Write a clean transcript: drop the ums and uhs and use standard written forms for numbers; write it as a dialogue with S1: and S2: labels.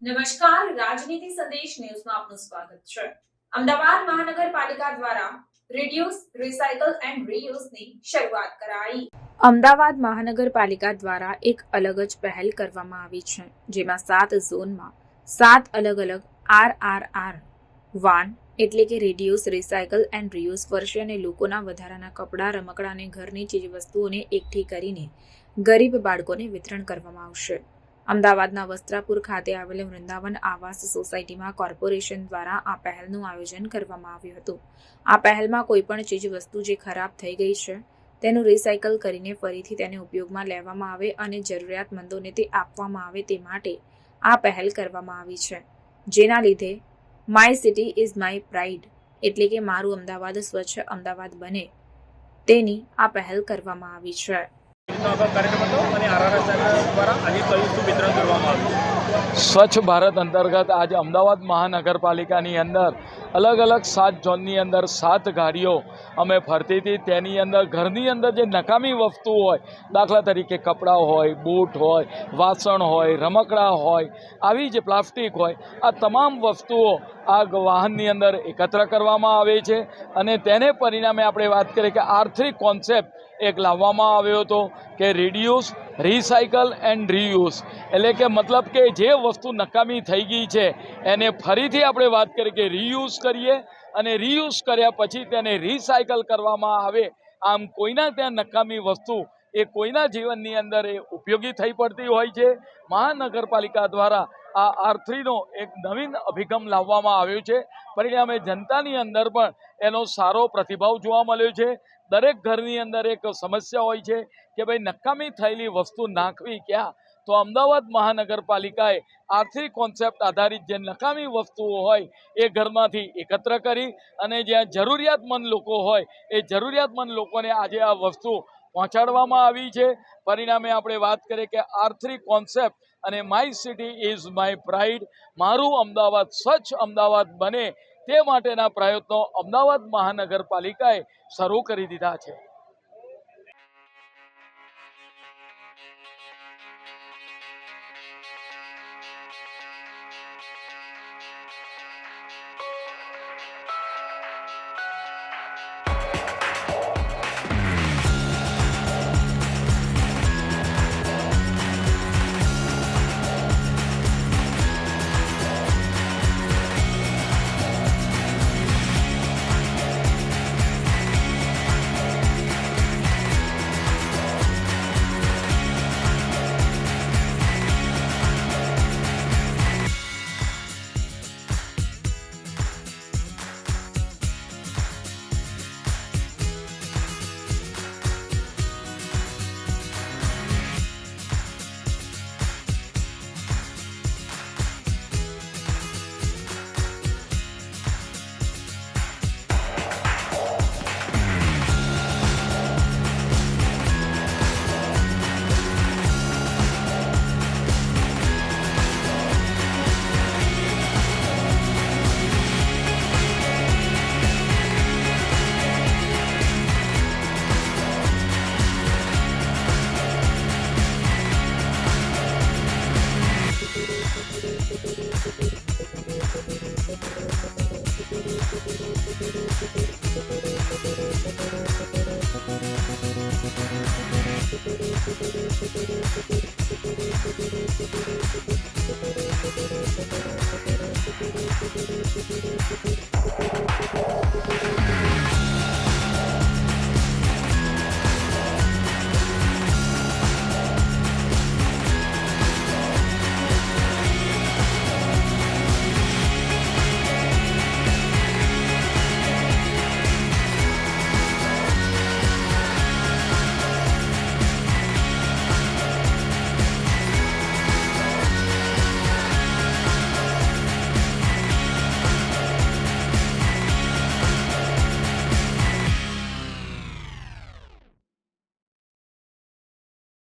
S1: નમસ્કાર, રાજનીતિ સંદેશ ન્યૂઝમાં આપનું સ્વાગત છે। અમદાવાદ મહાનગરપાલિકા દ્વારા રિડ્યુસ, રિસાયકલ એન્ડ રીયુઝની શરૂઆત કરાઈ। અમદાવાદ મહાનગરપાલિકા દ્વારા એક અલગ જ પહેલ કરવામાં આવી છે, જેમાં 7 ઝોનમાં 7 અલગ અલગ RRR વાન એટલે કે રિડ્યુસ, રિસાયકલ એન્ડ રીયુઝ વર્ષે અને લોકોના વધારાના કપડાં, રમકડાં અને ઘરની ચીજવસ્તુઓને એકઠી કરીને ગરીબ બાળકોને વિતરણ કરવામાં આવશે। અમદાવાદના વસ્ત્રાપુર ખાતે આવેલ વૃંદાવન આવાસ સોસાયટીમાં કોર્પોરેશન દ્વારા આ પહેલનું આયોજન કરવામાં આવ્યું હતું। આ પહેલમાં કોઈપણ ચીજ વસ્તુ જે ખરાબ થઈ ગઈ છે તેનું રિસાયકલ કરીને ફરીથી તેને ઉપયોગમાં લેવામાં આવે અને જરૂરિયાતમંદોને તે આપવામાં આવે તે માટે આ પહેલ કરવામાં આવી છે, જેના લીધે my city is my pride એટલે કે મારું અમદાવાદ સ્વચ્છ અમદાવાદ બને તેની આ પહેલ કરવામાં આવી છે।
S2: સ્વચ્છ ભારત અંતર્ગત આજે અમદાવાદ મહાનગરપાલિકાની અંદર અલગ અલગ 7 ઝોનની અંદર 7 ગાડીઓ અમે ફરતી હતી। તેની અંદર ઘરની અંદર જે નકામી વસ્તુઓ હોય, દાખલા તરીકે કપડાં હોય, બૂટ હોય, વાસણ હોય, રમકડાં હોય, આવી જે પ્લાસ્ટિક હોય, આ તમામ વસ્તુઓ આ વાહનની અંદર એકત્ર કરવામાં આવે છે અને તેને પરિણામે આપણે વાત કરીએ કે R3 કોન્સેપ્ટ એક લાવવામાં આવ્યો હતો કે રિડ્યુસ, રિસાયકલ એન્ડ રીયુઝ એટલે કે મતલબ કે જે વસ્તુ નકામી થઈ ગઈ છે એને ફરીથી આપણે વાત કરીએ કે રીયુઝ કરીએ અને રીયુઝ કર્યા પછી તેને રિસાયકલ કરવામાં આવે। આમ કોઈના ત્યાં નકામી વસ્તુ એ કોઈના જીવનની અંદર એ ઉપયોગી થઈ પડતી હોય છે। મહાનગરપાલિકા દ્વારા આ R3નો એક નવીન અભિગમ લાવવામાં આવ્યો છે, પરિણામે જનતાની અંદર પણ એનો સારો પ્રતિભાવ જોવા મળ્યો છે। દરેક ઘરની અંદર એક સમસ્યા હોય છે કે ભાઈ નકામી થયેલી વસ્તુ નાખવી ક્યાં, તો અમદાવાદ મહાનગરપાલિકાએ R3 કોન્સેપ્ટ આધારિત જે નકામી વસ્તુઓ હોય એ ઘરમાંથી એકત્ર કરી અને જ્યાં જરૂરિયાતમંદ લોકો હોય એ જરૂરિયાતમંદ લોકોને આજે આ વસ્તુ પહોંચાડવામાં આવી છે। પરિણામે આપણે વાત કરીએ કે R3 કોન્સેપ્ટ અને my city is my pride, મારું અમદાવાદ સ્વચ્છ અમદાવાદ બને તે માટેના પ્રયત્નો અમદાવાદ મહાનગરપાલિકાએ શરૂ કરી દીધા છે।